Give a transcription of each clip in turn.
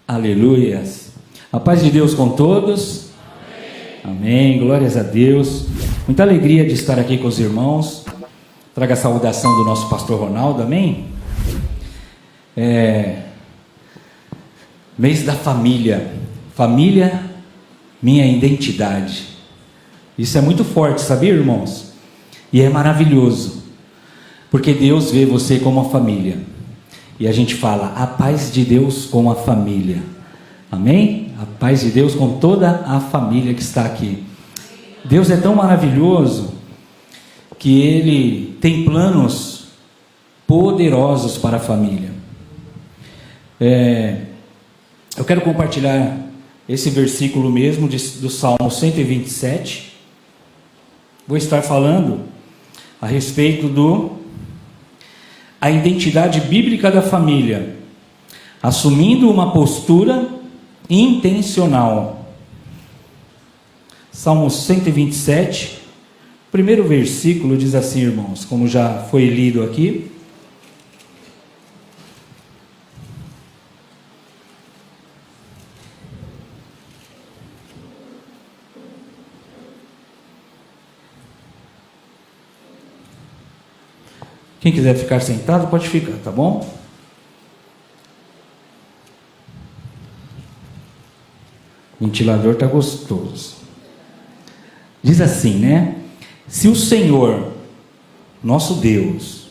Aleluias. A paz de Deus com todos. Amém. Glórias a Deus. Muita alegria de estar aqui com os irmãos. Traga a saudação do nosso pastor Ronaldo. Amém. Mês da família. Família, minha identidade. Isso é muito forte, sabia, irmãos? E é maravilhoso, porque Deus vê você como uma família. E a gente fala, a paz de Deus com a família. Amém? A paz de Deus com toda a família que está aqui. Deus é tão maravilhoso que Ele tem planos poderosos para a família. Eu quero compartilhar esse versículo mesmo do Salmo 127. Vou estar falando a respeito a identidade bíblica da família, assumindo uma postura intencional. Salmo 127, primeiro versículo diz assim, irmãos, como já foi lido aqui. Quem quiser ficar sentado, pode ficar, tá bom? O ventilador está gostoso. Diz assim, né? Se o Senhor, nosso Deus,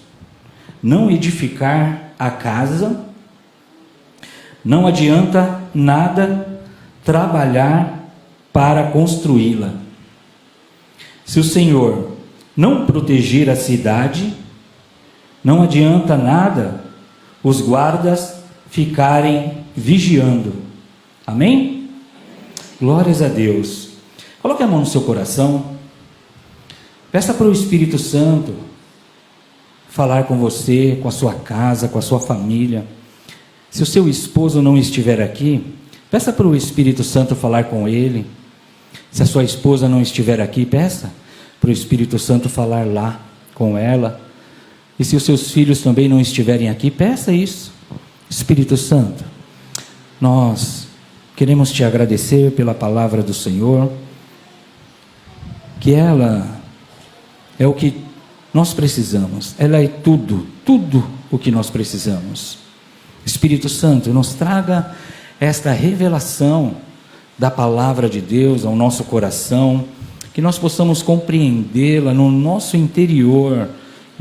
não edificar a casa, não adianta nada trabalhar para construí-la. Se o Senhor não proteger a cidade, não adianta nada os guardas ficarem vigiando. Amém? Glórias a Deus. Coloque a mão no seu coração. Peça para o Espírito Santo falar com você, com a sua casa, com a sua família. Se o seu esposo não estiver aqui, peça para o Espírito Santo falar com ele. Se a sua esposa não estiver aqui, peça para o Espírito Santo falar lá com ela. E se os seus filhos também não estiverem aqui, peça isso. Espírito Santo, nós queremos te agradecer pela palavra do Senhor, que ela é o que nós precisamos, ela é tudo o que nós precisamos. Espírito Santo, nos traga esta revelação da palavra de Deus ao nosso coração, que nós possamos compreendê-la no nosso interior,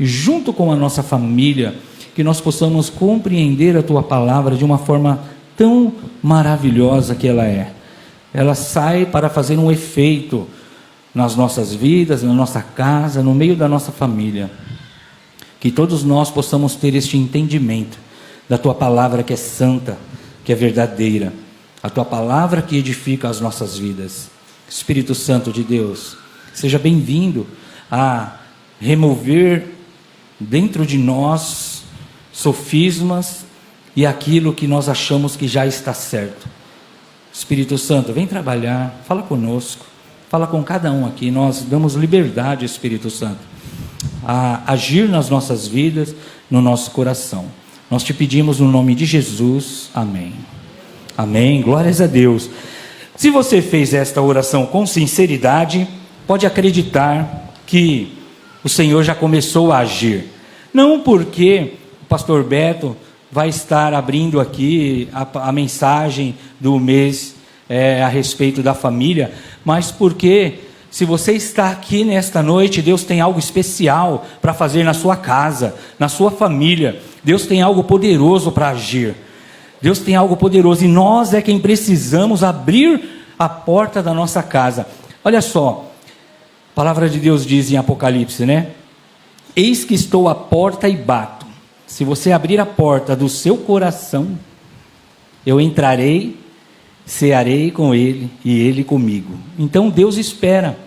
e junto com a nossa família, que nós possamos compreender a Tua palavra de uma forma tão maravilhosa que ela é. Ela sai para fazer um efeito nas nossas vidas, na nossa casa, no meio da nossa família. Que todos nós possamos ter este entendimento da Tua palavra que é santa, que é verdadeira. A Tua palavra que edifica as nossas vidas. Espírito Santo de Deus, seja bem-vindo a remover dentro de nós sofismas e aquilo que nós achamos que já está certo. Espírito Santo, vem trabalhar, fala conosco, fala com cada um aqui. Nós damos liberdade, Espírito Santo, a agir nas nossas vidas, no nosso coração. Nós te pedimos no nome de Jesus, amém. Amém, glórias a Deus. Se você fez esta oração com sinceridade, pode acreditar que o Senhor já começou a agir. Não porque o pastor Beto vai estar abrindo aqui a mensagem do mês a respeito da família, mas porque se você está aqui nesta noite, Deus tem algo especial para fazer na sua casa, na sua família. Deus tem algo poderoso para agir. Deus tem algo poderoso e nós é quem precisamos abrir a porta da nossa casa. Olha só. A palavra de Deus diz em Apocalipse, né? Eis que estou à porta e bato. Se você abrir a porta do seu coração, eu entrarei, cearei com ele e ele comigo. Então Deus espera.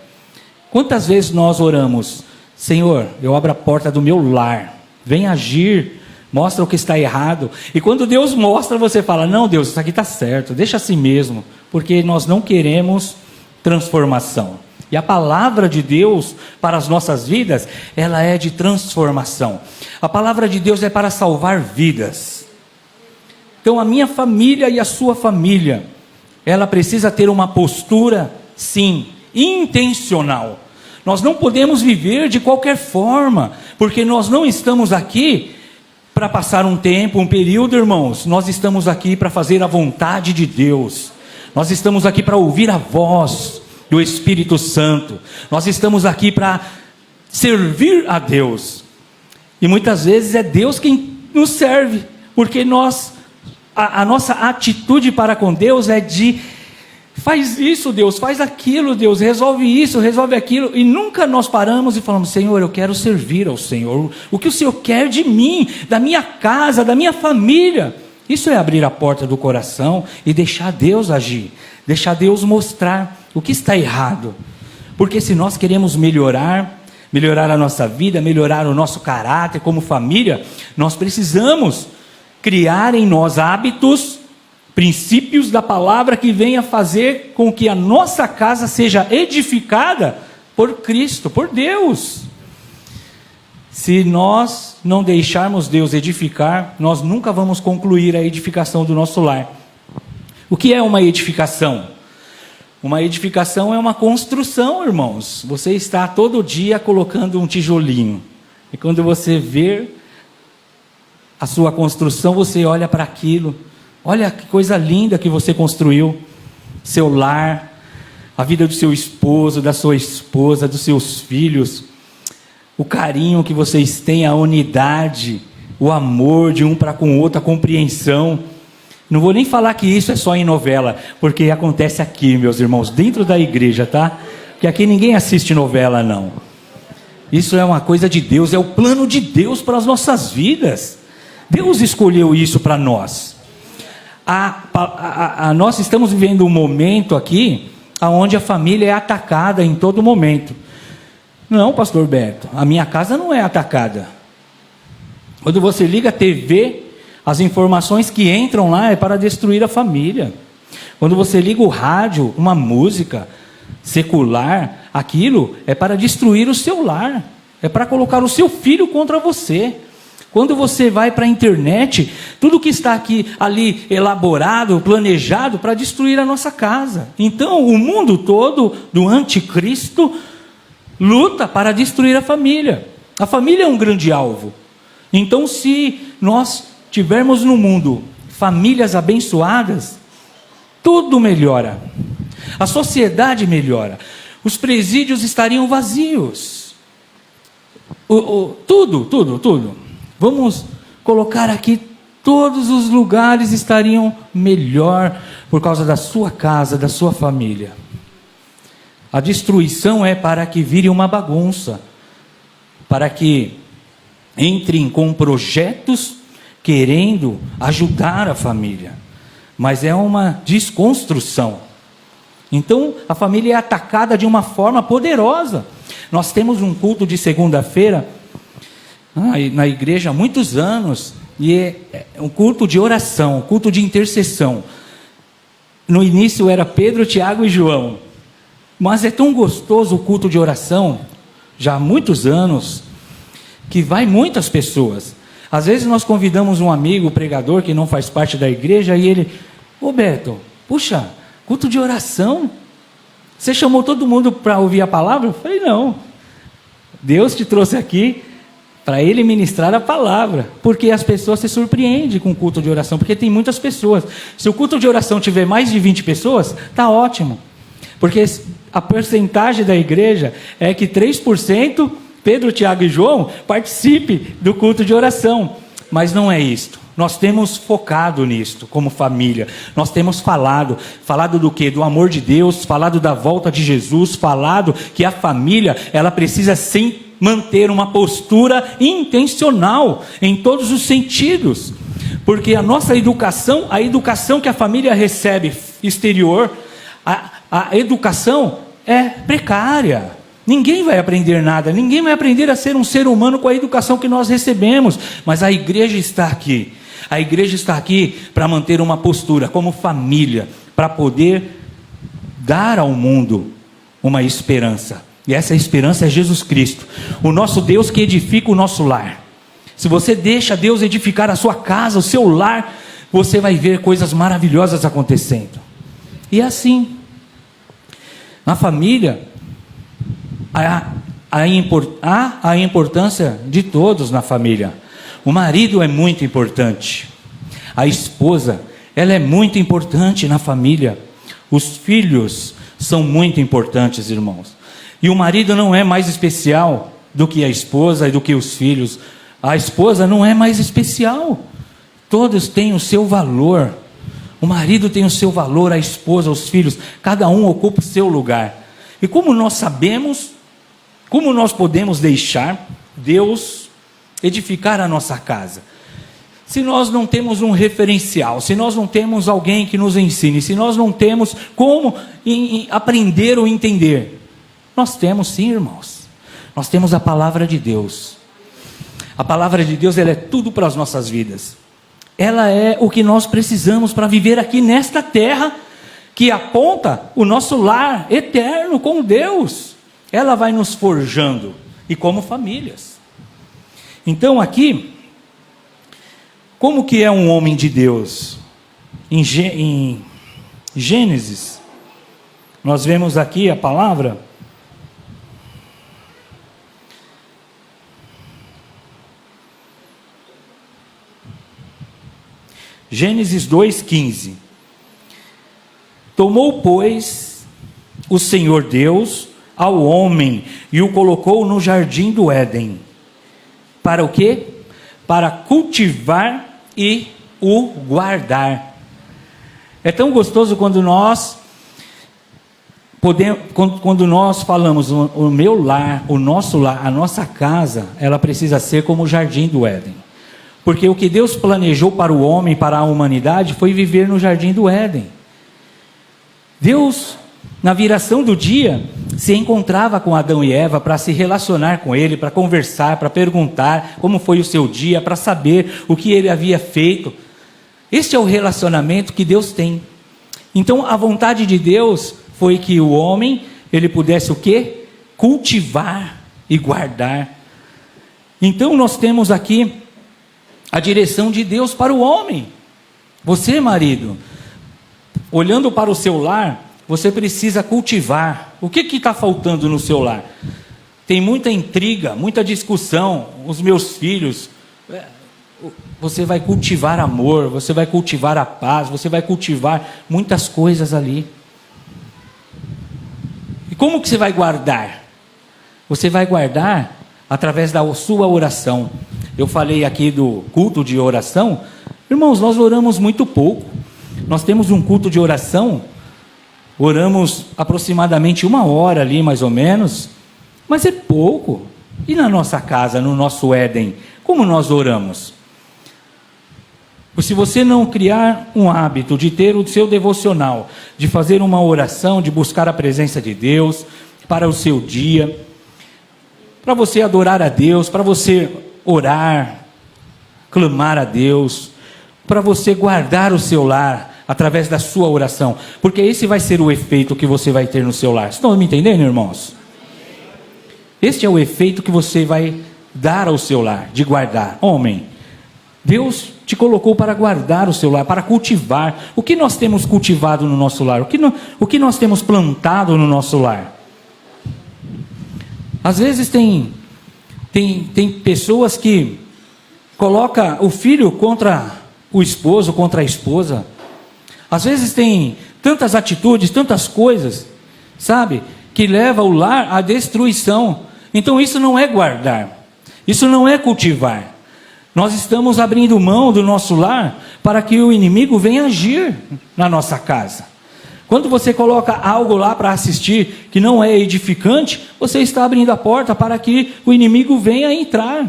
Quantas vezes nós oramos, Senhor, eu abro a porta do meu lar, vem agir, mostra o que está errado. E quando Deus mostra, você fala, não Deus, isso aqui está certo, deixa assim mesmo, porque nós não queremos transformação. E a palavra de Deus para as nossas vidas, ela é de transformação. A palavra de Deus é para salvar vidas. Então a minha família e a sua família, ela precisa ter uma postura, sim, intencional. Nós não podemos viver de qualquer forma, porque nós não estamos aqui para passar um tempo, um período, irmãos. Nós estamos aqui para fazer a vontade de Deus. Nós estamos aqui para ouvir a voz do Espírito Santo. Nós estamos aqui para servir a Deus. E muitas vezes é Deus quem nos serve, porque a nossa atitude para com Deus é de: faz isso, Deus, faz aquilo, Deus, resolve isso, resolve aquilo. E nunca nós paramos e falamos: Senhor, eu quero servir ao Senhor. O que o Senhor quer de mim, da minha casa, da minha família? Isso é abrir a porta do coração e deixar Deus agir, deixar Deus mostrar o que está errado. Porque se nós queremos melhorar a nossa vida, melhorar o nosso caráter como família, nós precisamos criar em nós hábitos, princípios da palavra que venha fazer com que a nossa casa seja edificada por Cristo, por Deus. Se nós não deixarmos Deus edificar, nós nunca vamos concluir a edificação do nosso lar. O que é uma edificação? Uma edificação é uma construção, irmãos. Você está todo dia colocando um tijolinho. E quando você vê a sua construção, você olha para aquilo. Olha que coisa linda que você construiu. Seu lar, a vida do seu esposo, da sua esposa, dos seus filhos. O carinho que vocês têm, a unidade, o amor de um para com o outro, a compreensão. Não vou nem falar que isso é só em novela, porque acontece aqui, meus irmãos, dentro da igreja, tá? Porque aqui ninguém assiste novela, não. Isso é uma coisa de Deus, é o plano de Deus para as nossas vidas. Deus escolheu isso para nós. Nós estamos vivendo um momento aqui, onde a família é atacada em todo momento. Não, pastor Beto, a minha casa não é atacada. Quando você liga a TV, as informações que entram lá é para destruir a família. Quando você liga o rádio, uma música secular, aquilo é para destruir o seu lar. É para colocar o seu filho contra você. Quando você vai para a internet, tudo que está aqui, ali, elaborado, planejado para destruir a nossa casa. Então, o mundo todo do anticristo luta para destruir a família. A família é um grande alvo. Então, se nós tivermos no mundo famílias abençoadas, tudo melhora. A sociedade melhora. Os presídios estariam vazios. Tudo. Vamos colocar aqui, todos os lugares estariam melhor por causa da sua casa, da sua família. A destruição é para que vire uma bagunça, para que entrem com projetos querendo ajudar a família, mas é uma desconstrução. Então a família é atacada de uma forma poderosa. Nós temos um culto de segunda-feira na igreja há muitos anos, e é um culto de oração, um culto de intercessão. No início era Pedro, Tiago e João. Mas é tão gostoso o culto de oração, já há muitos anos, que vai muitas pessoas. Às vezes nós convidamos um amigo, pregador, que não faz parte da igreja, e ele: ô Beto, puxa, culto de oração? Você chamou todo mundo para ouvir a palavra? Eu falei: não, Deus te trouxe aqui para Ele ministrar a palavra, porque as pessoas se surpreendem com o culto de oração, porque tem muitas pessoas. Se o culto de oração tiver mais de 20 pessoas, está ótimo. Porque a porcentagem da igreja é que 3%, Pedro, Tiago e João, participe do culto de oração. Mas não é isto. Nós temos focado nisto, como família. Nós temos falado do quê? Do amor de Deus, falado da volta de Jesus, falado que a família, ela precisa sim manter uma postura intencional, em todos os sentidos. Porque a nossa educação, a educação que a família recebe exterior, a educação é precária. Ninguém vai aprender nada, ninguém vai aprender a ser um ser humano com a educação que nós recebemos. Mas a igreja está aqui. A igreja está aqui para manter uma postura como família, para poder dar ao mundo uma esperança. E essa esperança é Jesus Cristo, o nosso Deus que edifica o nosso lar. Se você deixa Deus edificar a sua casa, o seu lar, você vai ver coisas maravilhosas acontecendo. E assim, na família, há a importância de todos na família. O marido é muito importante, a esposa, ela é muito importante na família, os filhos são muito importantes, irmãos. E o marido não é mais especial do que a esposa e do que os filhos. A esposa não é mais especial. Todos têm o seu valor. O marido tem o seu valor, a esposa, os filhos. Cada um ocupa o seu lugar. E como nós sabemos, como nós podemos deixar Deus edificar a nossa casa? Se nós não temos um referencial, se nós não temos alguém que nos ensine, se nós não temos como aprender ou entender, nós temos sim, irmãos. Nós temos a palavra de Deus. A palavra de Deus, ela é tudo para as nossas vidas. Ela é o que nós precisamos para viver aqui nesta terra, que aponta o nosso lar eterno com Deus. Ela vai nos forjando, e como famílias. Então aqui, como que é um homem de Deus? Em Gênesis, nós vemos aqui a palavra. Gênesis 2,15. Tomou, pois, o Senhor Deus ao homem e o colocou no jardim do Éden. Para o quê? Para cultivar e o guardar. É tão gostoso quando nós falamos, o meu lar, o nosso lar, a nossa casa, ela precisa ser como o jardim do Éden. Porque o que Deus planejou para o homem, para a humanidade, foi viver no jardim do Éden. Deus, na viração do dia, se encontrava com Adão e Eva para se relacionar com ele, para conversar, para perguntar como foi o seu dia, para saber o que ele havia feito. Este é o relacionamento que Deus tem. Então a vontade de Deus foi que o homem, ele pudesse o quê? Cultivar e guardar. Então nós temos aqui a direção de Deus para o homem. Você, marido, olhando para o seu lar, você precisa cultivar. O que está faltando no seu lar? Tem muita intriga, muita discussão. Os meus filhos, você vai cultivar amor, você vai cultivar a paz, você vai cultivar muitas coisas ali. E como que você vai guardar? Você vai guardar através da sua oração. Eu falei aqui do culto de oração. Irmãos, nós oramos muito pouco. Nós temos um culto de oração, oramos aproximadamente 1 hora ali, mais ou menos, mas é pouco. E na nossa casa, no nosso Éden, como nós oramos? Se você não criar um hábito de ter o seu devocional, de fazer uma oração, de buscar a presença de Deus para o seu dia, para você adorar a Deus, para você orar, clamar a Deus, para você guardar o seu lar através da sua oração, porque esse vai ser o efeito que você vai ter no seu lar. Estão me entendendo, irmãos? Este é o efeito que você vai dar ao seu lar, de guardar. Homem, Deus te colocou para guardar o seu lar, para cultivar. O que nós temos cultivado no nosso lar? O que nós temos plantado no nosso lar? Às vezes tem pessoas que colocam o filho contra o esposo, contra a esposa. Às vezes tem tantas atitudes, tantas coisas, sabe, que leva o lar à destruição. Então isso não é guardar, isso não é cultivar. Nós estamos abrindo mão do nosso lar para que o inimigo venha agir na nossa casa. Quando você coloca algo lá para assistir que não é edificante, você está abrindo a porta para que o inimigo venha entrar.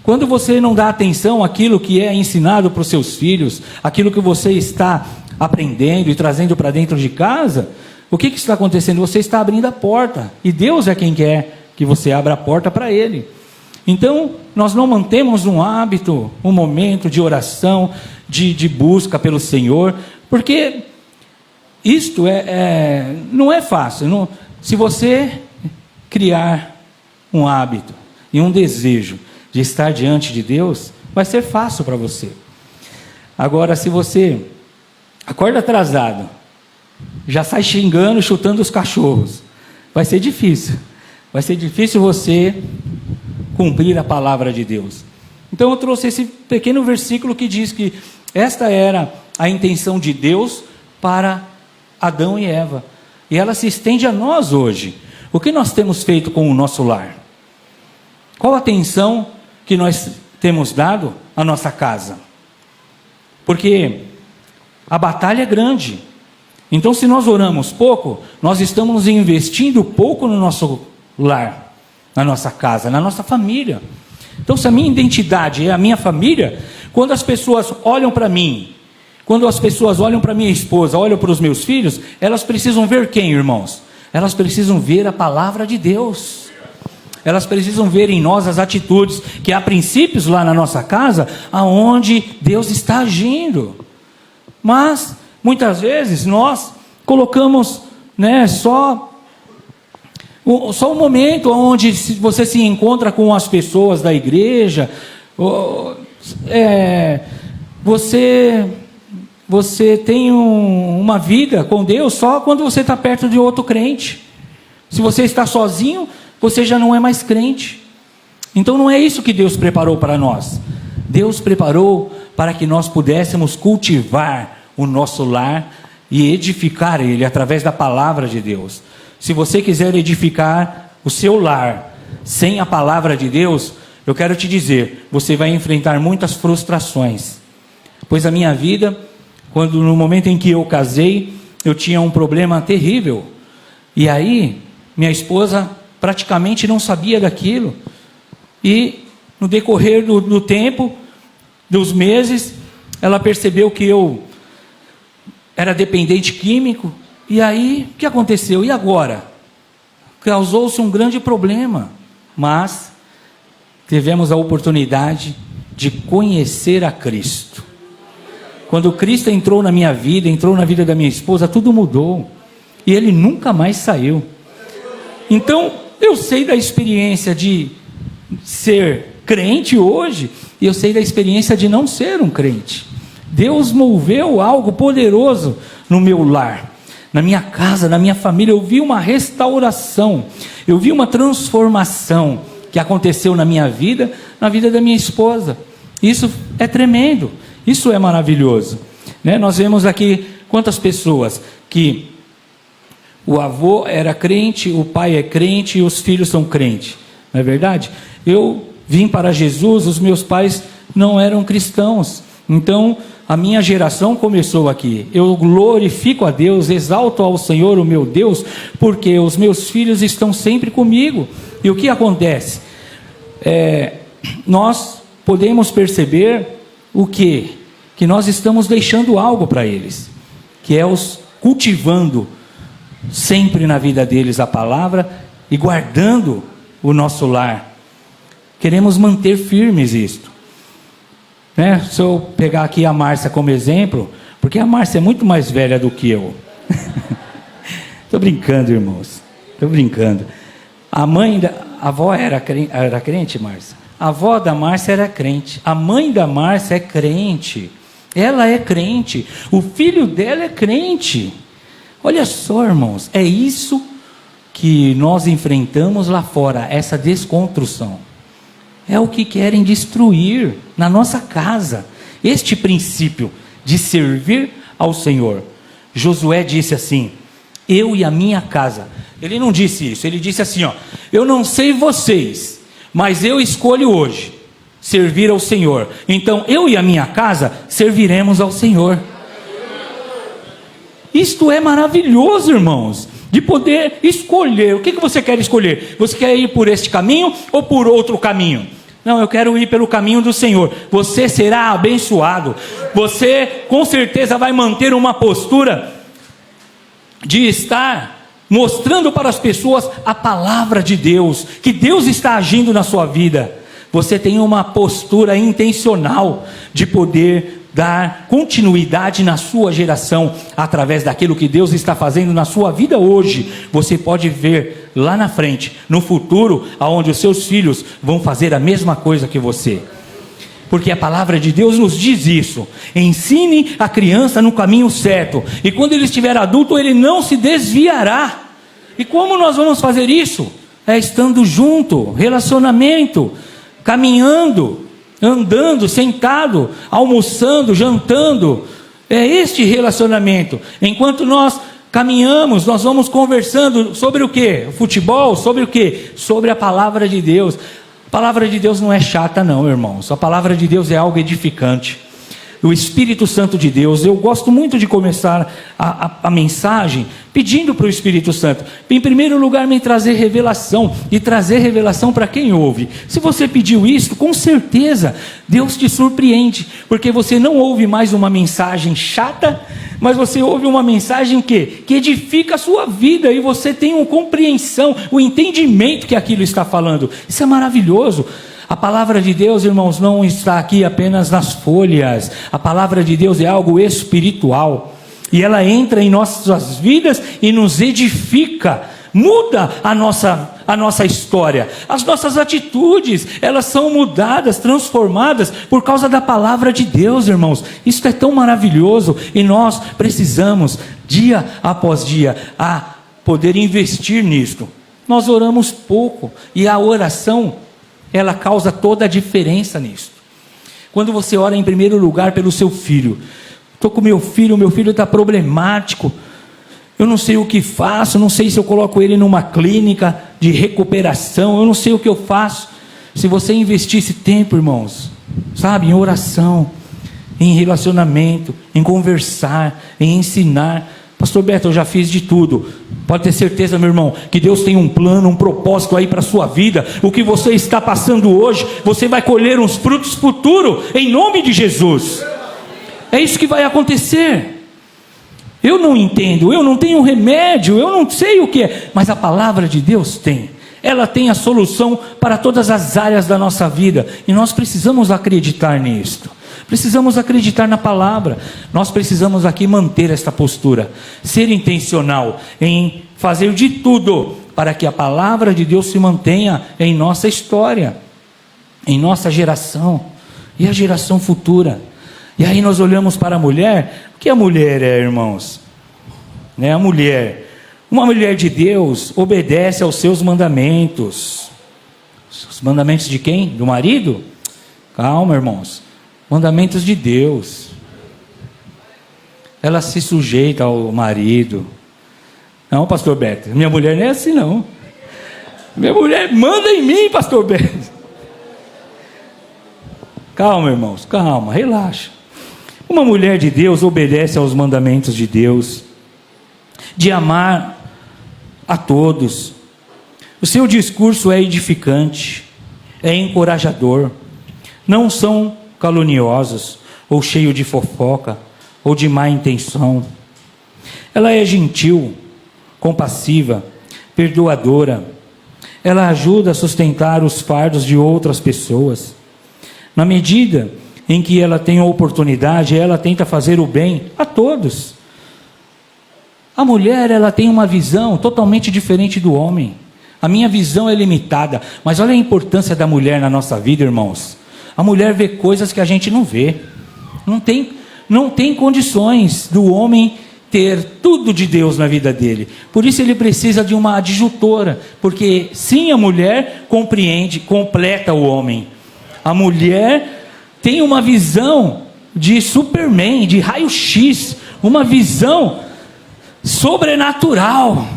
Quando você não dá atenção àquilo que é ensinado para os seus filhos, aquilo que você está aprendendo e trazendo para dentro de casa, o que está acontecendo? Você está abrindo a porta, e Deus é quem quer que você abra a porta para Ele. Então, nós não mantemos um hábito, um momento de oração, de busca pelo Senhor, porque isto não é fácil. Se você criar um hábito e um desejo de estar diante de Deus, vai ser fácil para você. Agora, se você acorda atrasado, já sai xingando, chutando os cachorros, vai ser difícil. Vai ser difícil você cumprir a palavra de Deus. Então eu trouxe esse pequeno versículo que diz que esta era a intenção de Deus para Adão e Eva. E ela se estende a nós hoje. O que nós temos feito com o nosso lar? Qual a atenção que nós temos dado à nossa casa? Porque a batalha é grande. Então, se nós oramos pouco, nós estamos investindo pouco no nosso lar, na nossa casa, na nossa família. Então, se a minha identidade é a minha família, quando as pessoas olham para mim, quando as pessoas olham para minha esposa, olham para os meus filhos, elas precisam ver quem, irmãos? Elas precisam ver a palavra de Deus. Elas precisam ver em nós as atitudes, que há princípios lá na nossa casa, aonde Deus está agindo. Mas, muitas vezes, nós colocamos, só o momento onde você se encontra com as pessoas da igreja, você tem uma vida com Deus só quando você está perto de outro crente. Se você está sozinho, você já não é mais crente. Então não é isso que Deus preparou para nós. Deus preparou para que nós pudéssemos cultivar o nosso lar e edificar ele através da palavra de Deus. Se você quiser edificar o seu lar sem a palavra de Deus, eu quero te dizer, você vai enfrentar muitas frustrações. Pois a minha vida, no momento em que eu casei, eu tinha um problema terrível. E aí, minha esposa praticamente não sabia daquilo. E no decorrer do tempo, dos meses, ela percebeu que eu era dependente químico. E aí, o que aconteceu? E agora? Causou-se um grande problema. Mas tivemos a oportunidade de conhecer a Cristo. Quando Cristo entrou na minha vida, entrou na vida da minha esposa, tudo mudou. E Ele nunca mais saiu. Então, eu sei da experiência de ser crente hoje, e eu sei da experiência de não ser um crente. Deus moveu algo poderoso no meu lar, na minha casa, na minha família. Eu vi uma restauração, eu vi uma transformação que aconteceu na minha vida, na vida da minha esposa. Isso é tremendo, isso é maravilhoso, Nós vemos aqui quantas pessoas que o avô era crente, o pai é crente e os filhos são crentes, não é verdade? Eu vim para Jesus, os meus pais não eram cristãos, então a minha geração começou aqui. Eu glorifico a Deus, exalto ao Senhor, o meu Deus, porque os meus filhos estão sempre comigo. E o que acontece? Nós podemos perceber o quê? Que nós estamos deixando algo para eles, que é os cultivando sempre na vida deles a palavra e guardando o nosso lar. Queremos manter firmes isto. Se eu pegar aqui a Márcia como exemplo, porque a Márcia é muito mais velha do que eu. Estou brincando, irmãos. Estou brincando. A avó era crente, Márcia? A avó da Márcia era crente. A mãe da Márcia é crente. Ela é crente. O filho dela é crente. Olha só, irmãos. É isso que nós enfrentamos lá fora, essa desconstrução. É o que querem destruir na nossa casa. Este princípio de servir ao Senhor. Josué disse assim: eu e a minha casa. Ele não disse isso, ele disse assim, eu não sei vocês, mas eu escolho hoje servir ao Senhor. Então eu e a minha casa serviremos ao Senhor. Isto é maravilhoso, irmãos, de poder escolher. O que você quer escolher? Você quer ir por este caminho ou por outro caminho? Não, eu quero ir pelo caminho do Senhor. Você será abençoado. Você com certeza vai manter uma postura de estar mostrando para as pessoas a palavra de Deus, que Deus está agindo na sua vida. Você tem uma postura intencional de poder dar continuidade na sua geração, através daquilo que Deus está fazendo na sua vida hoje. Você pode ver lá na frente, no futuro, aonde os seus filhos vão fazer a mesma coisa que você. Porque a palavra de Deus nos diz isso. Ensine a criança no caminho certo, e quando ele estiver adulto, ele não se desviará. E como nós vamos fazer isso? É estando junto, relacionamento, caminhando, andando, sentado, almoçando, jantando. É este relacionamento. Enquanto nós caminhamos, nós vamos conversando sobre o quê? Futebol, sobre o quê? Sobre a palavra de Deus. A palavra de Deus não é chata não, irmãos. A palavra de Deus é algo edificante. O Espírito Santo de Deus, eu gosto muito de começar a mensagem pedindo para o Espírito Santo, em primeiro lugar, me trazer revelação, e trazer revelação para quem ouve. Se você pediu isso, com certeza Deus te surpreende, porque você não ouve mais uma mensagem chata, mas você ouve uma mensagem que edifica a sua vida, e você tem uma compreensão, o entendimento que aquilo está falando. Isso é maravilhoso. A palavra de Deus, irmãos, não está aqui apenas nas folhas. A palavra de Deus é algo espiritual, e ela entra em nossas vidas e nos edifica, muda a nossa história. As nossas atitudes, elas são mudadas, transformadas por causa da palavra de Deus, irmãos. Isso é tão maravilhoso, e nós precisamos, dia após dia, a poder investir nisto. Nós oramos pouco, e a oração, ela causa toda a diferença nisso. Quando você ora em primeiro lugar pelo seu filho, estou com meu filho está problemático, eu não sei o que faço, não sei se eu coloco ele numa clínica de recuperação, eu não sei o que eu faço. Se você investisse tempo, irmãos, sabe, em oração, em relacionamento, em conversar, em ensinar. Pastor Beto, eu já fiz de tudo. Pode ter certeza, meu irmão, que Deus tem um plano, um propósito aí para a sua vida. O que você está passando hoje, você vai colher uns frutos futuros, em nome de Jesus. É isso que vai acontecer. Eu não entendo, eu não tenho remédio, eu não sei o que é, mas a palavra de Deus tem. Ela tem a solução para todas as áreas da nossa vida, e nós precisamos acreditar nisto. Precisamos acreditar na palavra. Nós precisamos aqui manter esta postura, ser intencional em fazer de tudo para que a palavra de Deus se mantenha em nossa história, em nossa geração e a geração futura. E aí nós olhamos para a mulher. O que a mulher é, irmãos? A mulher, uma mulher de Deus, obedece aos seus mandamentos. Os mandamentos de quem? Do marido? Calma, irmãos. Mandamentos de Deus. Ela se sujeita ao marido. Não, pastor Beto, minha mulher não é assim não. Minha mulher manda em mim, pastor Beto. Calma, irmãos, calma, relaxa. Uma mulher de Deus obedece aos mandamentos de Deus, de amar a todos. O seu discurso é edificante, é encorajador. Não são caluniosos, ou cheio de fofoca, ou de má intenção. Ela é gentil, compassiva, perdoadora. Ela ajuda a sustentar os fardos de outras pessoas. Na medida em que ela tem a oportunidade, ela tenta fazer o bem a todos. A mulher, ela tem uma visão totalmente diferente do homem. A minha visão é limitada, mas olha a importância da mulher na nossa vida, irmãos. A mulher vê coisas que a gente não vê. Não tem condições do homem ter tudo de Deus na vida dele. Por isso ele precisa de uma adjutora, porque sim, a mulher compreende, completa o homem. A mulher tem uma visão de Superman, de raio-x, uma visão sobrenatural.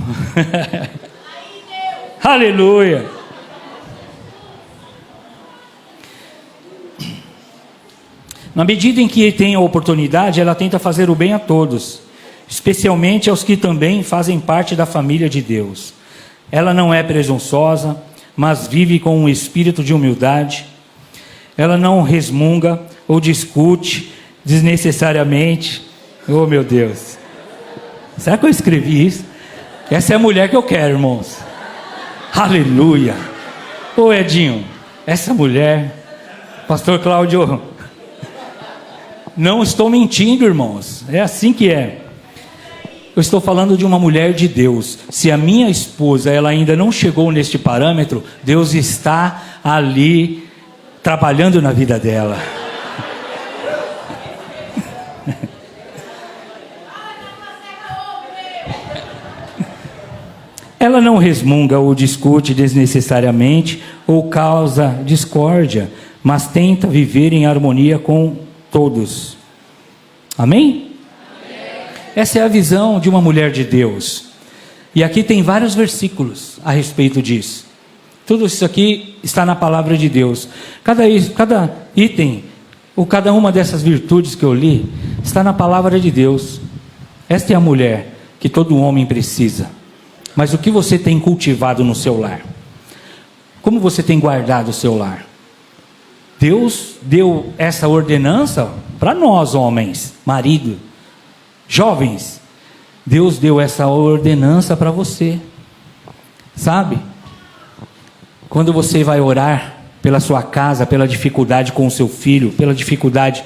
Aleluia. Na medida em que tem a oportunidade, ela tenta fazer o bem a todos, especialmente aos que também fazem parte da família de Deus. Ela não é presunçosa, mas vive com um espírito de humildade. Ela não resmunga ou discute desnecessariamente. Oh, meu Deus! Será que eu escrevi isso? Essa é a mulher que eu quero, irmãos. Aleluia! Ô, Edinho, essa mulher, pastor Cláudio, não estou mentindo, irmãos, é assim que é. Eu estou falando de uma mulher de Deus. Se a minha esposa, ela ainda não chegou neste parâmetro, Deus está ali trabalhando na vida dela. Ela não resmunga ou discute desnecessariamente ou causa discórdia, mas tenta viver em harmonia com todos. Amém? Essa é a visão de uma mulher de Deus. E aqui tem vários versículos a respeito disso. Tudo isso aqui está na palavra de Deus. Cada item, ou cada uma dessas virtudes que eu li, está na palavra de Deus. Esta é a mulher que todo homem precisa. Mas o que você tem cultivado no seu lar? Como você tem guardado o seu lar? Deus deu essa ordenança para nós, homens, marido, jovens. Deus deu essa ordenança para você. Sabe? Quando você vai orar pela sua casa, pela dificuldade com o seu filho, pela dificuldade,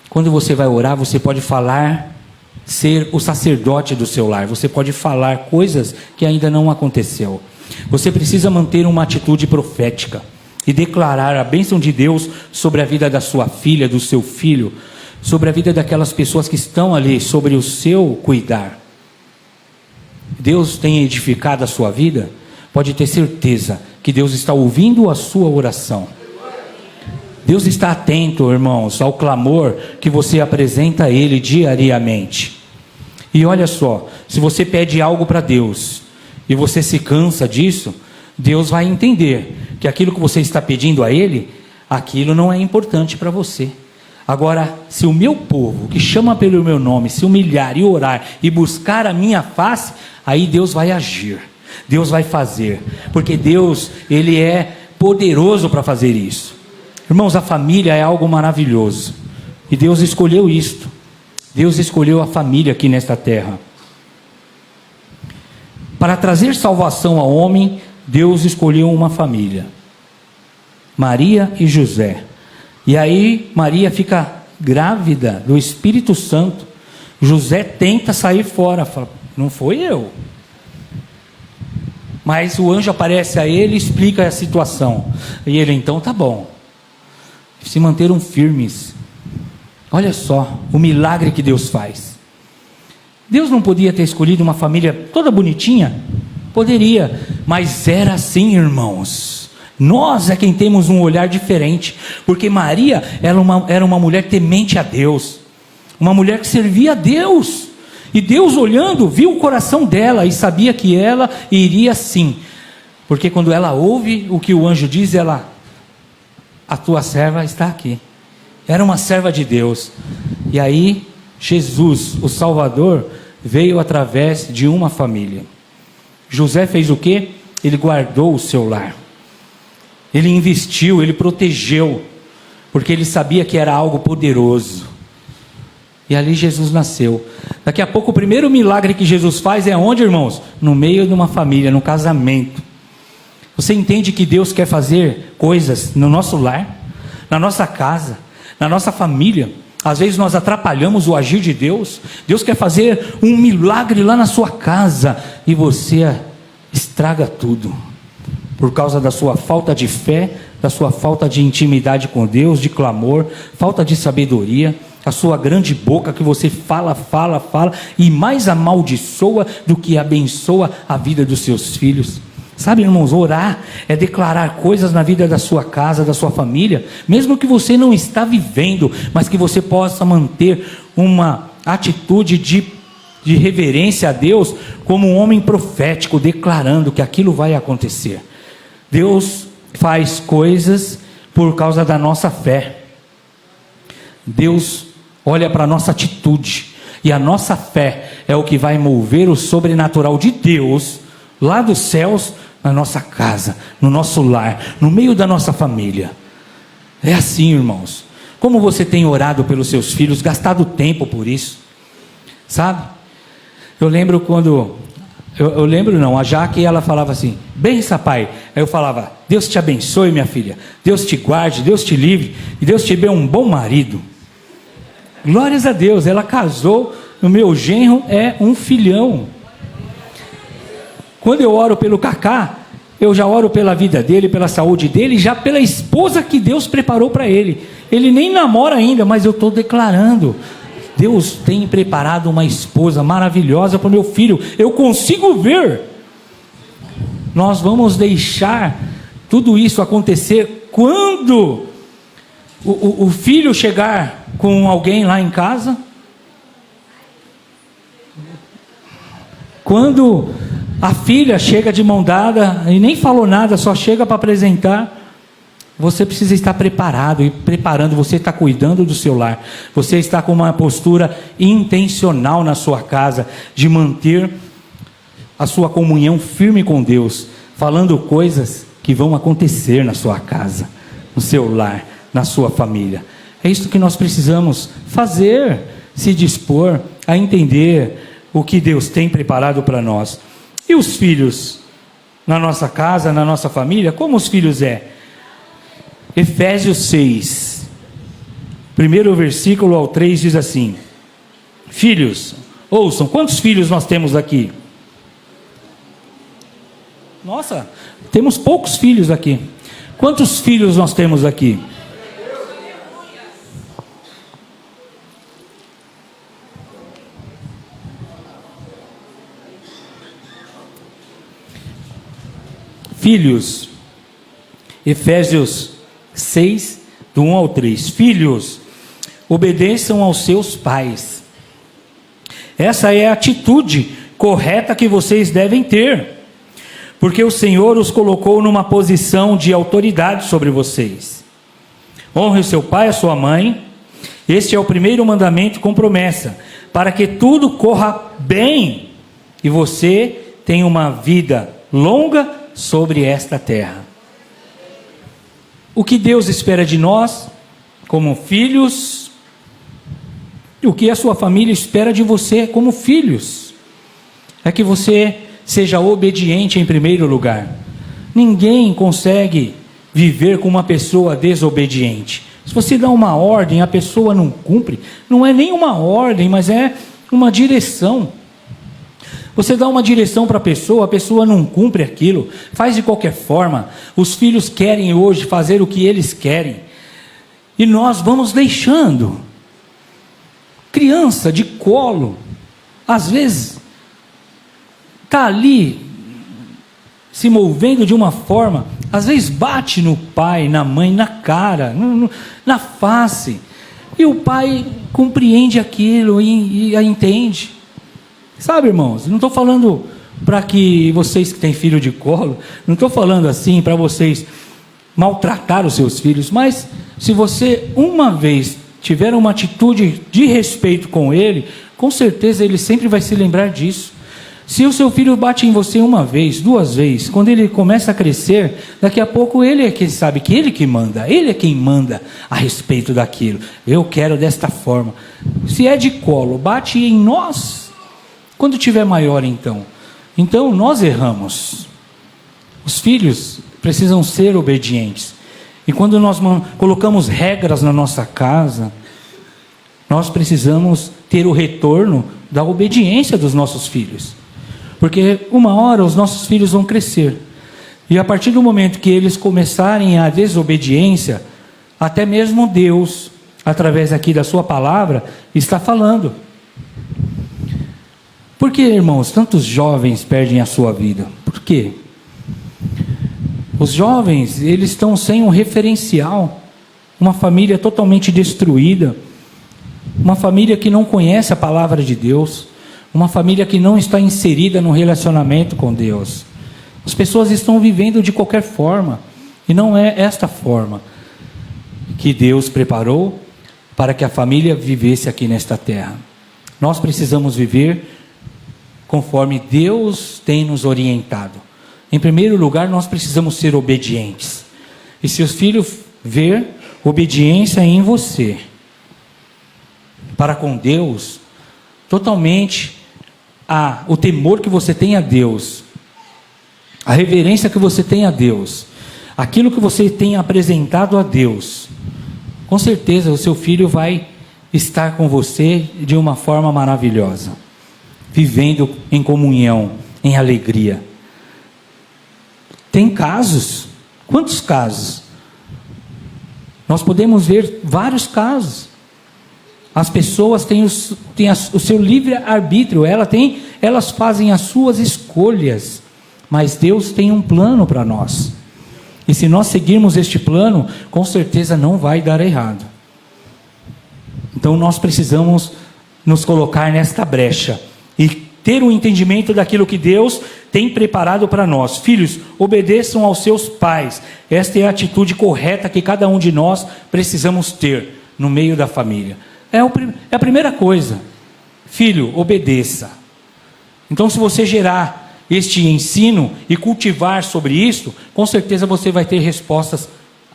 quando você vai orar, você pode falar, ser o sacerdote do seu lar. Você pode falar coisas que ainda não aconteceu. Você precisa manter uma atitude profética e declarar a bênção de Deus sobre a vida da sua filha, do seu filho, sobre a vida daquelas pessoas que estão ali, sobre o seu cuidar. Deus tem edificado a sua vida? Pode ter certeza que Deus está ouvindo a sua oração. Deus está atento, irmãos, ao clamor que você apresenta a Ele diariamente. E olha só, se você pede algo para Deus e você se cansa disso, Deus vai entender que aquilo que você está pedindo a Ele, aquilo não é importante para você. Agora, se o meu povo, que chama pelo meu nome, se humilhar e orar e buscar a minha face, aí Deus vai agir, Deus vai fazer, porque Deus, Ele é poderoso para fazer isso. Irmãos, a família é algo maravilhoso, e Deus escolheu isto. Deus escolheu a família aqui nesta terra. Para trazer salvação ao homem, Deus escolheu uma família, Maria e José. E aí Maria fica grávida do Espírito Santo. José tenta sair fora, fala, não foi eu. Mas o anjo aparece a ele e explica a situação. E ele, então tá bom. Se manteram firmes. Olha só o milagre que Deus faz. Deus não podia ter escolhido uma família toda bonitinha? Poderia, mas era assim, irmãos. Nós é quem temos um olhar diferente, porque Maria era uma mulher temente a Deus, uma mulher que servia a Deus, e Deus olhando, viu o coração dela, e sabia que ela iria sim, porque quando ela ouve o que o anjo diz, a tua serva está aqui. Era uma serva de Deus. E aí Jesus, o Salvador, veio através de uma família. José fez o quê? Ele guardou o seu lar. Ele investiu, ele protegeu, porque ele sabia que era algo poderoso. E ali Jesus nasceu. Daqui a pouco o primeiro milagre que Jesus faz é onde, irmãos? No meio de uma família, no casamento. Você entende que Deus quer fazer coisas no nosso lar, na nossa casa, na nossa família? Às vezes nós atrapalhamos o agir de Deus. Deus quer fazer um milagre lá na sua casa e você estraga tudo. Por causa da sua falta de fé, da sua falta de intimidade com Deus, de clamor, falta de sabedoria, a sua grande boca que você fala, e mais amaldiçoa do que abençoa a vida dos seus filhos. Sabe, irmãos, orar é declarar coisas na vida da sua casa, da sua família, mesmo que você não está vivendo, mas que você possa manter uma atitude de reverência a Deus, como um homem profético, declarando que aquilo vai acontecer. Deus faz coisas por causa da nossa fé. Deus olha para a nossa atitude, e a nossa fé é o que vai mover o sobrenatural de Deus lá dos céus, na nossa casa, no nosso lar, no meio da nossa família. É assim, irmãos. Como você tem orado pelos seus filhos, gastado tempo por isso, sabe? Eu lembro quando a Jaque, ela falava assim, bença pai. Aí eu falava, Deus te abençoe minha filha, Deus te guarde, Deus te livre, e Deus te dê um bom marido. Glórias a Deus, ela casou, o meu genro é um filhão. Quando eu oro pelo Cacá, eu já oro pela vida dele, pela saúde dele, já pela esposa que Deus preparou para ele. Ele nem namora ainda, mas eu estou declarando, Deus tem preparado uma esposa maravilhosa para o meu filho. Eu consigo ver. nós vamos deixar tudo isso acontecer quando o filho chegar com alguém lá em casa? Quando a filha chega de mão dada e nem falou nada, só chega para apresentar? Você precisa estar preparado e preparando, você está cuidando do seu lar, você está com uma postura intencional na sua casa, de manter a sua comunhão firme com Deus, falando coisas que vão acontecer na sua casa, no seu lar, na sua família. É isso que nós precisamos fazer, se dispor a entender o que Deus tem preparado para nós. E os filhos, na nossa casa, na nossa família, como os filhos é? Efésios 6, primeiro versículo ao 3 diz assim: filhos, ouçam, quantos filhos nós temos aqui? Nossa, temos poucos filhos aqui. Quantos filhos nós temos aqui? Filhos, Efésios 6, do 1 ao 3. Filhos, obedeçam aos seus pais. Essa é a atitude correta que vocês devem ter, porque o Senhor os colocou numa posição de autoridade sobre vocês. Honre o seu pai e a sua mãe. Este é o primeiro mandamento com promessa, para que tudo corra bem e você tenha uma vida longa sobre esta terra. O que Deus espera de nós, como filhos, e o que a sua família espera de você, como filhos, é que você seja obediente em primeiro lugar. Ninguém consegue viver com uma pessoa desobediente. Se você dá uma ordem, a pessoa não cumpre, não é nem uma ordem, mas é uma direção. Você dá uma direção para a pessoa não cumpre aquilo, faz de qualquer forma. Os filhos querem hoje fazer o que eles querem, e nós vamos deixando. Criança de colo, às vezes, está ali, se movendo de uma forma, às vezes bate no pai, na mãe, na cara, na face, e o pai compreende aquilo e a entende. Sabe, irmãos, não estou falando para que vocês que têm filho de colo, não estou falando assim para vocês maltratar os seus filhos, mas se você uma vez tiver uma atitude de respeito com ele, com certeza ele sempre vai se lembrar disso. Se o seu filho bate em você uma vez, duas vezes, quando ele começa a crescer, daqui a pouco ele é quem sabe que ele que manda, ele é quem manda a respeito daquilo. Eu quero desta forma. Se é de colo, bate em nós. Quando tiver maior, então nós erramos. Os filhos precisam ser obedientes. E quando nós colocamos regras na nossa casa, nós precisamos ter o retorno da obediência dos nossos filhos. Porque uma hora os nossos filhos vão crescer. E a partir do momento que eles começarem a desobediência, até mesmo Deus, através aqui da sua palavra, está falando. Por que, irmãos, tantos jovens perdem a sua vida? Por quê? Os jovens, eles estão sem um referencial, uma família totalmente destruída, uma família que não conhece a palavra de Deus, uma família que não está inserida no relacionamento com Deus. As pessoas estão vivendo de qualquer forma, e não é esta forma que Deus preparou para que a família vivesse aqui nesta terra. Nós precisamos viver conforme Deus tem nos orientado. Em primeiro lugar, nós precisamos ser obedientes. E se os filhos ver obediência em você, para com Deus, totalmente o temor que você tem a Deus, a reverência que você tem a Deus, aquilo que você tem apresentado a Deus, com certeza o seu filho vai estar com você de uma forma maravilhosa, vivendo em comunhão, em alegria. Tem casos, quantos casos? Nós podemos ver vários casos. As pessoas têm o seu livre-arbítrio, elas fazem as suas escolhas, mas Deus tem um plano para nós. E se nós seguirmos este plano, com certeza não vai dar errado. Então nós precisamos nos colocar nesta brecha e ter um entendimento daquilo que Deus tem preparado para nós. Filhos, obedeçam aos seus pais. Esta é a atitude correta que cada um de nós precisamos ter no meio da família. É a primeira coisa. Filho, obedeça. Então, se você gerar este ensino e cultivar sobre isso, com certeza você vai ter respostas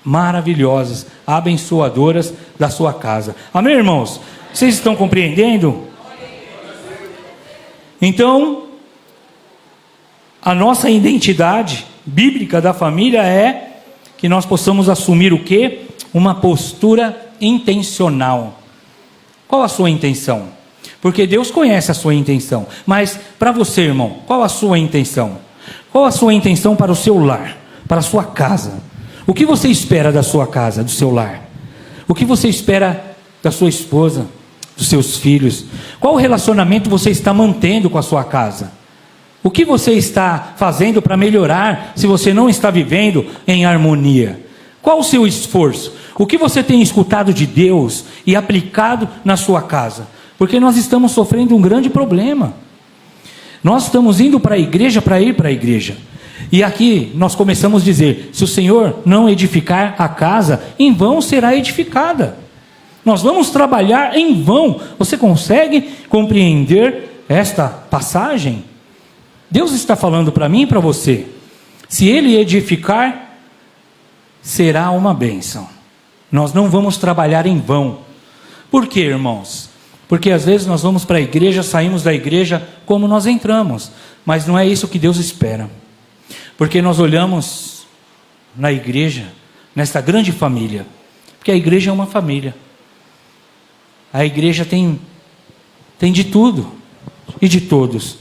maravilhosas, abençoadoras da sua casa. Amém, irmãos? Vocês estão compreendendo? Então, a nossa identidade bíblica da família é que nós possamos assumir o quê? Uma postura intencional. Qual a sua intenção? Porque Deus conhece a sua intenção. Mas para você, irmão, qual a sua intenção? Qual a sua intenção para o seu lar, para a sua casa? O que você espera da sua casa, do seu lar? O que você espera da sua esposa, dos seus filhos? Qual relacionamento você está mantendo com a sua casa? O que você está fazendo para melhorar se você não está vivendo em harmonia? Qual o seu esforço? O que você tem escutado de Deus e aplicado na sua casa? Porque nós estamos sofrendo um grande problema. Nós estamos indo para a igreja para ir para a igreja. E aqui nós começamos a dizer: se o Senhor não edificar a casa, em vão será edificada. Nós vamos trabalhar em vão. Você consegue compreender esta passagem? Deus está falando para mim e para você: se Ele edificar, será uma bênção. Nós não vamos trabalhar em vão. Por quê, irmãos? Porque às vezes nós vamos para a igreja, saímos da igreja como nós entramos, mas não é isso que Deus espera. Porque nós olhamos na igreja, nesta grande família, porque a igreja é uma família. A igreja tem de tudo e de todos.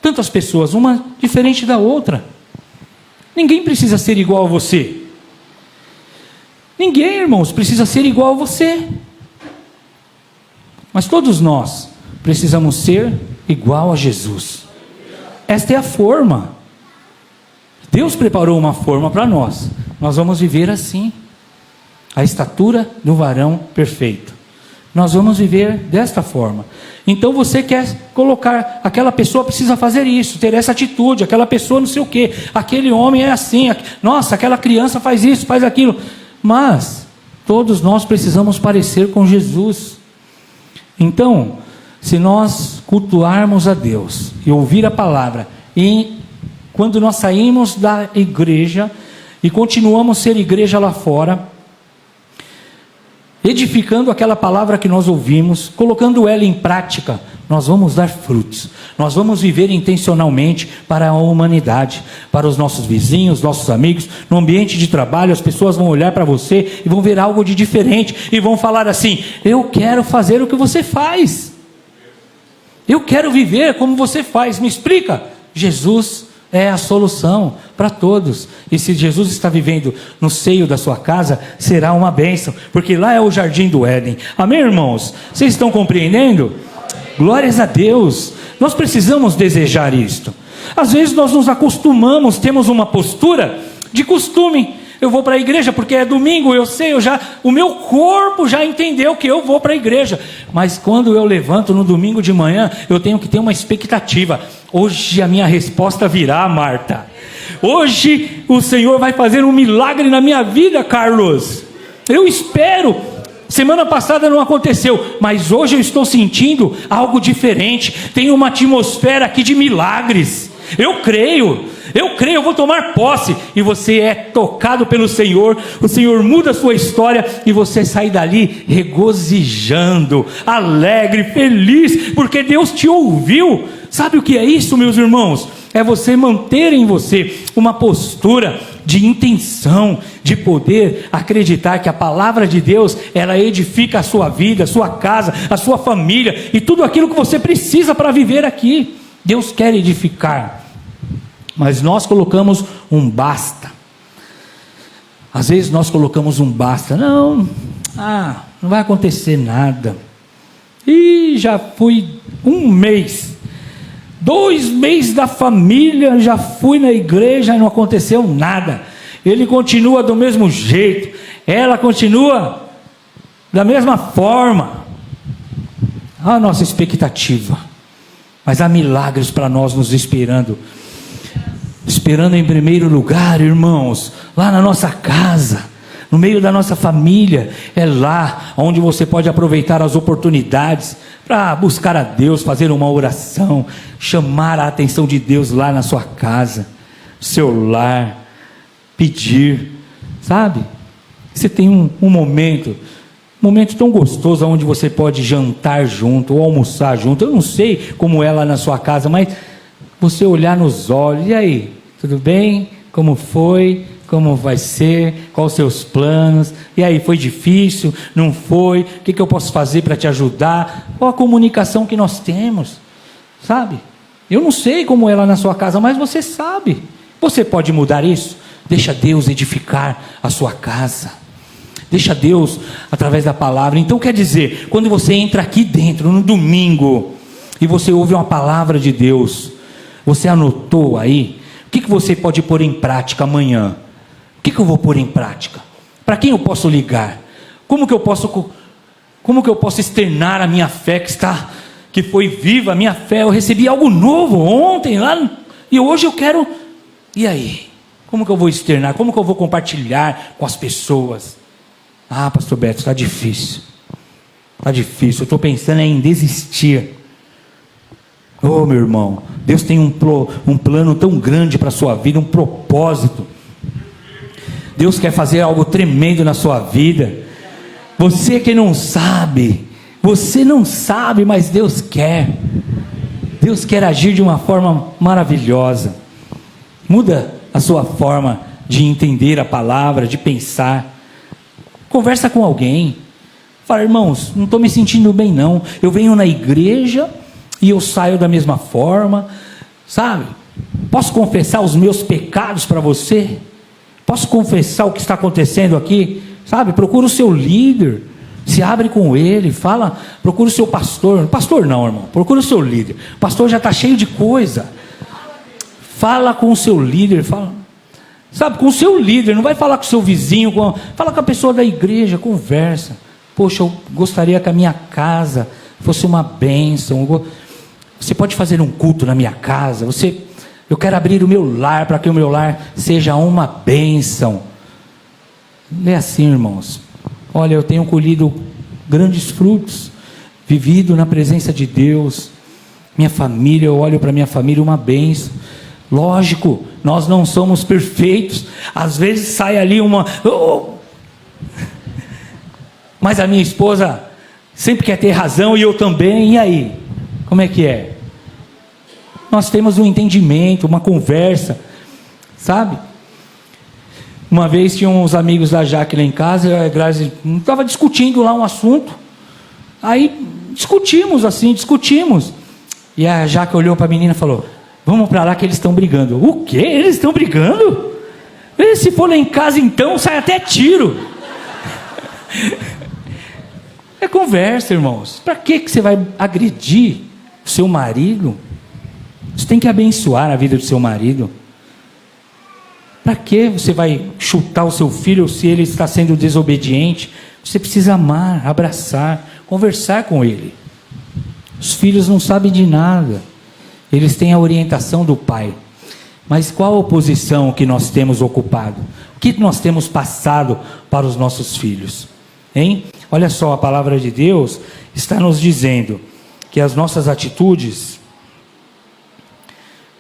Tantas pessoas, uma diferente da outra. Ninguém precisa ser igual a você. Ninguém, irmãos, precisa ser igual a você. Mas todos nós precisamos ser igual a Jesus. Esta é a forma. Deus preparou uma forma para nós. Nós vamos viver assim. A estatura do varão perfeito. Nós vamos viver desta forma. Então você quer colocar, aquela pessoa precisa fazer isso, ter essa atitude, aquela pessoa não sei o quê, aquele homem é assim, nossa, aquela criança faz isso, faz aquilo. Mas todos nós precisamos parecer com Jesus. Então, se nós cultuarmos a Deus e ouvir a palavra, e quando nós saímos da igreja e continuamos a ser igreja lá fora, edificando aquela palavra que nós ouvimos, colocando ela em prática, nós vamos dar frutos. Nós vamos viver intencionalmente para a humanidade, para os nossos vizinhos, nossos amigos. No ambiente de trabalho, as pessoas vão olhar para você e vão ver algo de diferente e vão falar assim: eu quero fazer o que você faz. Eu quero viver como você faz. Me explica? Jesus é a solução para todos. E se Jesus está vivendo no seio da sua casa, será uma bênção, porque lá é o jardim do Éden. Amém, irmãos? Vocês estão compreendendo? Glórias a Deus. Nós precisamos desejar isto. Às vezes nós nos acostumamos, temos uma postura de costume. Eu vou para a igreja porque é domingo, eu sei, o meu corpo já entendeu que eu vou para a igreja. Mas quando eu levanto no domingo de manhã, eu tenho que ter uma expectativa. Hoje a minha resposta virá, Marta. Hoje o Senhor vai fazer um milagre na minha vida, Carlos. Eu espero. Semana passada não aconteceu, mas hoje eu estou sentindo algo diferente. Tem uma atmosfera aqui de milagres. Eu creio, eu vou tomar posse. E você é tocado pelo Senhor, o Senhor muda a sua história e você sai dali regozijando, alegre, feliz, porque Deus te ouviu. Sabe o que é isso, meus irmãos? É você manter em você uma postura de intenção, de poder acreditar que a palavra de Deus, ela edifica a sua vida, a sua casa, a sua família e tudo aquilo que você precisa para viver aqui. Deus quer edificar, mas nós colocamos um basta. Às vezes nós colocamos um basta. Não vai acontecer nada. E já fui um mês 2 meses da família, já fui na igreja e não aconteceu nada. Ele continua do mesmo jeito, ela continua da mesma forma. A nossa expectativa, mas há milagres para nós nos esperando em primeiro lugar, irmãos, lá na nossa casa, no meio da nossa família. É lá onde você pode aproveitar as oportunidades para buscar a Deus, fazer uma oração, chamar a atenção de Deus lá na sua casa, seu lar, pedir, sabe? Você tem um momento tão gostoso, onde você pode jantar junto, ou almoçar junto. Eu não sei como é lá na sua casa, mas você olhar nos olhos, e aí, tudo bem? Como foi? Como vai ser? Quais os seus planos? E aí, foi difícil? Não foi? O que eu posso fazer para te ajudar? Qual a comunicação que nós temos? Sabe? Eu não sei como é lá na sua casa, mas você sabe. Você pode mudar isso? Deixa Deus edificar a sua casa. Deixa Deus através da palavra. Então quer dizer, quando você entra aqui dentro no domingo e você ouve uma palavra de Deus, você anotou aí? O que você pode pôr em prática amanhã? O que eu vou pôr em prática? Para quem eu posso ligar? Como que eu posso externar a minha fé que foi viva, a minha fé? Eu recebi algo novo ontem lá, e hoje eu quero. E aí? Como que eu vou externar? Como que eu vou compartilhar com as pessoas? Ah, pastor Beto, está difícil. Está difícil, eu estou pensando em desistir. Oh, meu irmão, Deus tem um plano tão grande para a sua vida, um propósito. Deus quer fazer algo tremendo na sua vida. Você que não sabe, mas Deus quer. Deus quer agir de uma forma maravilhosa. Muda a sua forma de entender a palavra, de pensar. Conversa com alguém. Fala, irmãos, não estou me sentindo bem não. Eu venho na igreja e eu saio da mesma forma, sabe? Posso confessar os meus pecados para você? Posso confessar o que está acontecendo aqui? Sabe? Procura o seu líder, se abre com ele, fala, procura o seu pastor. Pastor não, irmão, procura o seu líder. O pastor já está cheio de coisa. Fala com o seu líder, fala. Sabe, com o seu líder, não vai falar com o seu vizinho, fala com a pessoa da igreja, conversa. Poxa, eu gostaria que a minha casa fosse uma bênção. Você pode fazer um culto na minha casa. Eu quero abrir o meu lar, para que o meu lar seja uma bênção. Não é assim, irmãos. Olha, eu tenho colhido grandes frutos, vivido na presença de Deus. Minha família, eu olho para minha família, uma bênção. Lógico, nós não somos perfeitos. Às vezes sai ali mas a minha esposa sempre quer ter razão, e eu também. E aí? Como é que é? Nós temos um entendimento, uma conversa, sabe? Uma vez tinha uns amigos da Jaque lá em casa, eu e a Grazi estava discutindo lá um assunto. Aí discutimos. E a Jaque olhou para a menina e falou: vamos para lá que eles estão brigando. O quê? Eles estão brigando? Se for lá em casa então, sai até tiro. É conversa, irmãos. Para que você vai agredir o seu marido? Você tem que abençoar a vida do seu marido. Para que você vai chutar o seu filho se ele está sendo desobediente? Você precisa amar, abraçar, conversar com ele. Os filhos não sabem de nada. Eles têm a orientação do pai. Mas qual a posição que nós temos ocupado? O que nós temos passado para os nossos filhos? Hein? Olha só, a palavra de Deus está nos dizendo que as nossas atitudes...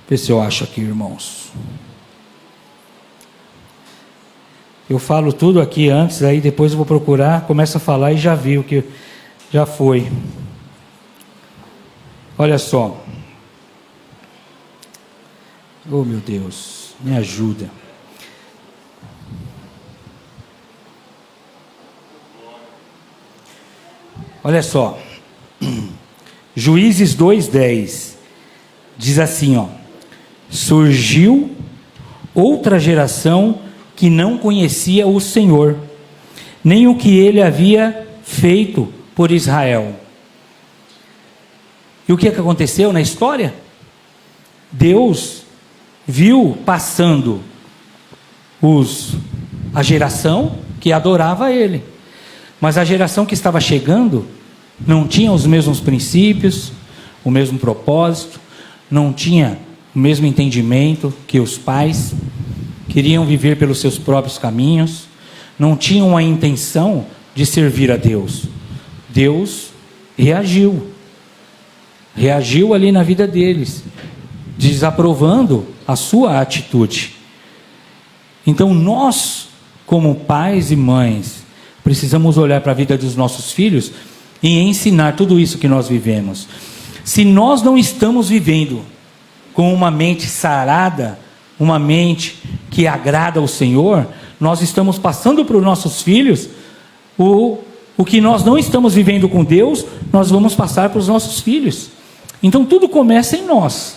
Vê se eu acho aqui, irmãos. Eu falo tudo aqui antes, aí depois eu vou procurar, começo a falar e já vi o que já foi. Olha só. Oh, meu Deus, me ajuda. Olha só. Juízes 2:10 diz assim, ó: surgiu outra geração que não conhecia o Senhor, nem o que ele havia feito por Israel. E o que aconteceu na história? Deus viu passando a geração que adorava Ele, mas a geração que estava chegando não tinha os mesmos princípios, o mesmo propósito, não tinha o mesmo entendimento que os pais, queriam viver pelos seus próprios caminhos, não tinham a intenção de servir a Deus. Deus reagiu ali na vida deles, desaprovando a sua atitude. Então nós, como pais e mães, precisamos olhar para a vida dos nossos filhos e ensinar tudo isso que nós vivemos. Se nós não estamos vivendo com uma mente sarada, uma mente que agrada ao Senhor, nós estamos passando para os nossos filhos o que nós não estamos vivendo com Deus, nós vamos passar para os nossos filhos. Então tudo começa em nós.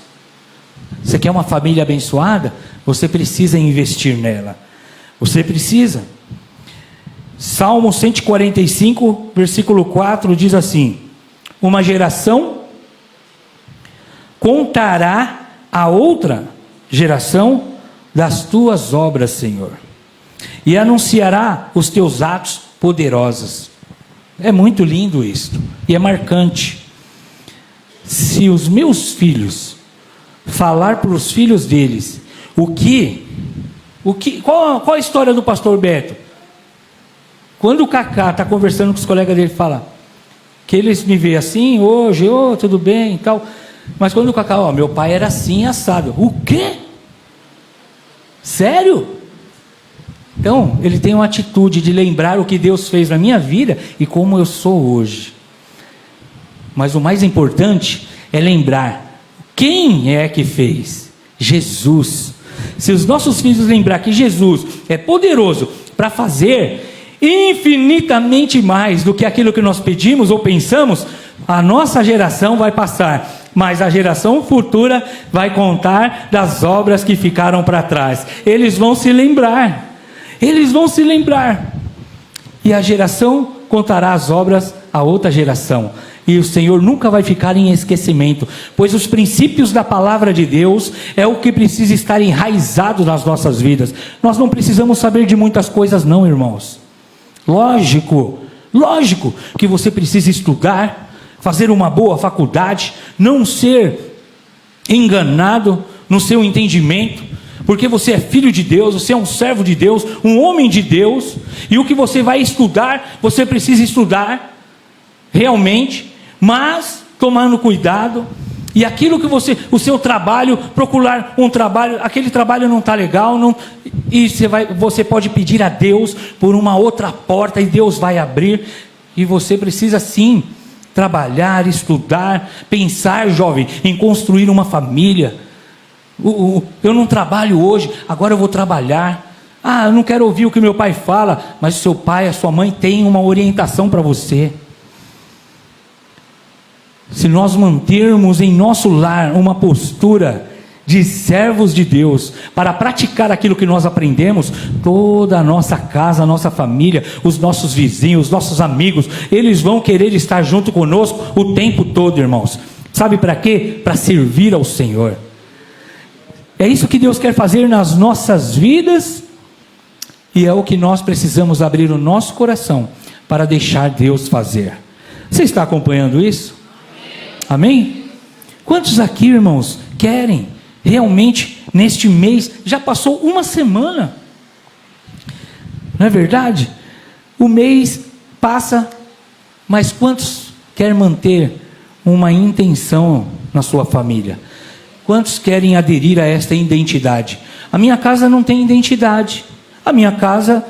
Você quer uma família abençoada? Você precisa investir nela. Você precisa. Salmo 145, versículo 4 diz assim: uma geração contará a outra geração das tuas obras, Senhor, e anunciará os teus atos poderosos. É muito lindo isto, e é marcante. Se os meus filhos falar para os filhos deles qual a história do pastor Beto? Quando o Cacá está conversando com os colegas dele, fala que eles me veem assim hoje, tudo bem e tal, mas quando o Cacá, meu pai era assim, assado. O quê? Sério? Então, ele tem uma atitude de lembrar o que Deus fez na minha vida e como eu sou hoje. Mas o mais importante é lembrar quem é que fez. Jesus. Se os nossos filhos lembrar que Jesus é poderoso para fazer infinitamente mais do que aquilo que nós pedimos ou pensamos, a nossa geração vai passar, mas a geração futura vai contar das obras que ficaram para trás. Eles vão se lembrar, e a geração contará as obras à outra geração, e o Senhor nunca vai ficar em esquecimento, pois os princípios da palavra de Deus é o que precisa estar enraizado nas nossas vidas. Nós não precisamos saber de muitas coisas não, irmãos. Lógico que você precisa estudar, fazer uma boa faculdade, não ser enganado no seu entendimento, porque você é filho de Deus, você é um servo de Deus, um homem de Deus, e o que você vai estudar, você precisa estudar realmente, mas tomando cuidado. E aquilo que o seu trabalho, procurar um trabalho, aquele trabalho não está legal, e você pode pedir a Deus por uma outra porta, e Deus vai abrir, e você precisa sim trabalhar, estudar, pensar, jovem, em construir uma família. Eu não trabalho hoje, agora eu vou trabalhar. Eu não quero ouvir o que meu pai fala, mas o seu pai, a sua mãe tem uma orientação para você. Se nós mantermos em nosso lar uma postura de servos de Deus, para praticar aquilo que nós aprendemos, toda a nossa casa, a nossa família, os nossos vizinhos, os nossos amigos, eles vão querer estar junto conosco o tempo todo, irmãos. Sabe para quê? Para servir ao Senhor. É isso que Deus quer fazer nas nossas vidas, e é o que nós precisamos abrir o nosso coração para deixar Deus fazer. Você está acompanhando isso? Amém? Quantos aqui, irmãos, querem realmente neste mês? Já passou uma semana, não é verdade? O mês passa, mas quantos querem manter uma intenção na sua família? Quantos querem aderir a esta identidade? A minha casa não tem identidade. A minha casa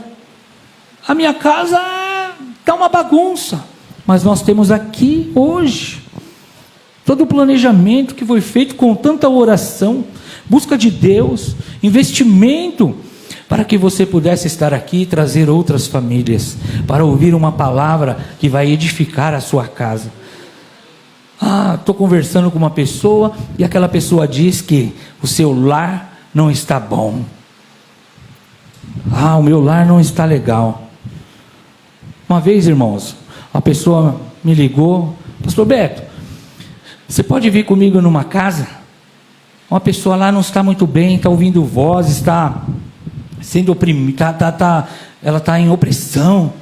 está uma bagunça, mas nós temos aqui hoje todo o planejamento que foi feito com tanta oração, busca de Deus, investimento, para que você pudesse estar aqui e trazer outras famílias, para ouvir uma palavra que vai edificar a sua casa. Estou conversando com uma pessoa, e aquela pessoa diz que o seu lar não está bom. O meu lar não está legal. Uma vez, irmãos, a pessoa me ligou: pastor Beto, você pode vir comigo numa casa? Uma pessoa lá não está muito bem, está ouvindo voz, está sendo oprimida, ela está em opressão,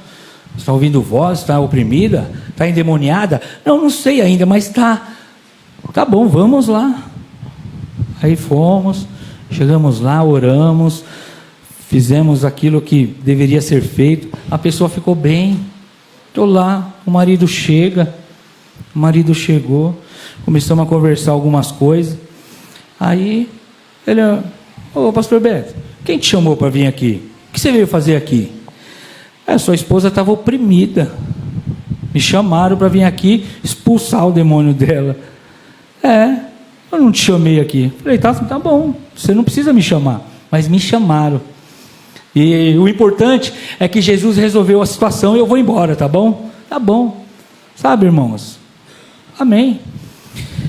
está ouvindo voz, está oprimida, está endemoniada. Não sei ainda, mas tá bom, vamos lá. Aí fomos, chegamos lá, oramos, fizemos aquilo que deveria ser feito, a pessoa ficou bem. Estou lá, o marido chegou, começamos a conversar algumas coisas. Aí ele, ô pastor Beto, quem te chamou para vir aqui? O que você veio fazer aqui? Sua esposa estava oprimida, me chamaram para vir aqui expulsar o demônio dela. Eu não te chamei aqui. Falei, tá bom, você não precisa me chamar, mas me chamaram. E o importante é que Jesus resolveu a situação e eu vou embora, tá bom? Tá bom, sabe, irmãos? Amém.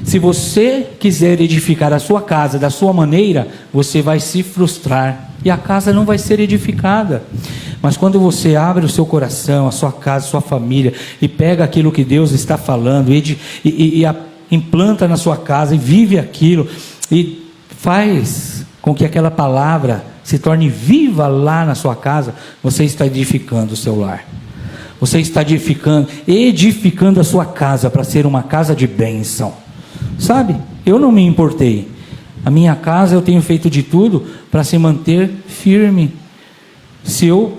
Se você quiser edificar a sua casa da sua maneira, você vai se frustrar e a casa não vai ser edificada. Mas quando você abre o seu coração, a sua casa, a sua família, e pega aquilo que Deus está falando e implanta na sua casa e vive aquilo e faz com que aquela palavra se torne viva lá na sua casa, você está edificando o seu lar. Você está edificando a sua casa para ser uma casa de bênção. Sabe, eu não me importei. A minha casa eu tenho feito de tudo para se manter firme. Se eu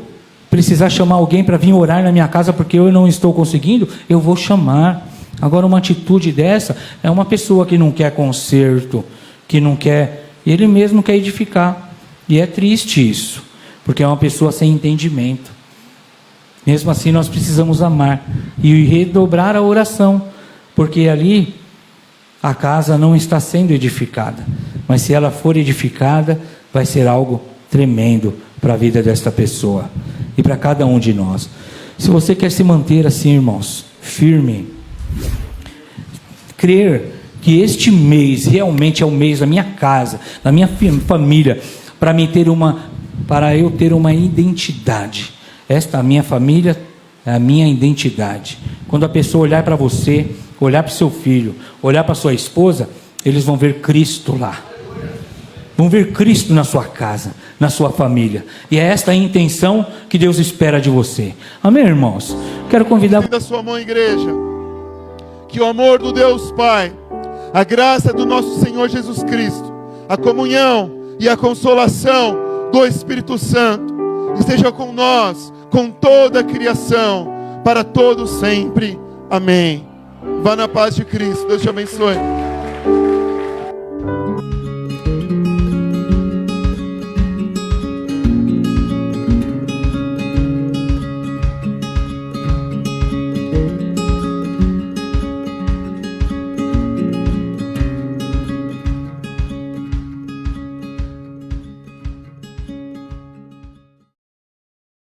precisar chamar alguém para vir orar na minha casa porque eu não estou conseguindo, eu vou chamar. Agora, uma atitude dessa é uma pessoa que não quer conserto, que não quer, ele mesmo quer edificar. E é triste isso, porque é uma pessoa sem entendimento. Mesmo assim, nós precisamos amar e redobrar a oração, porque ali a casa não está sendo edificada, mas se ela for edificada, vai ser algo tremendo para a vida desta pessoa e para cada um de nós. Se você quer se manter assim, irmãos, firme, crer que este mês realmente é o mês da minha casa, da minha família, para eu ter uma identidade. Esta minha família é a minha identidade. Quando a pessoa olhar para você, olhar para o seu filho, olhar para a sua esposa, eles vão ver Cristo lá. Vão ver Cristo na sua casa, na sua família. E é esta a intenção que Deus espera de você. Amém, irmãos? Quero convidar da sua mão, igreja, que o amor do Deus Pai, a graça do nosso Senhor Jesus Cristo, a comunhão e a consolação do Espírito Santo esteja com nós, com toda a criação, para todos sempre. Amém. Vá na paz de Cristo. Deus te abençoe.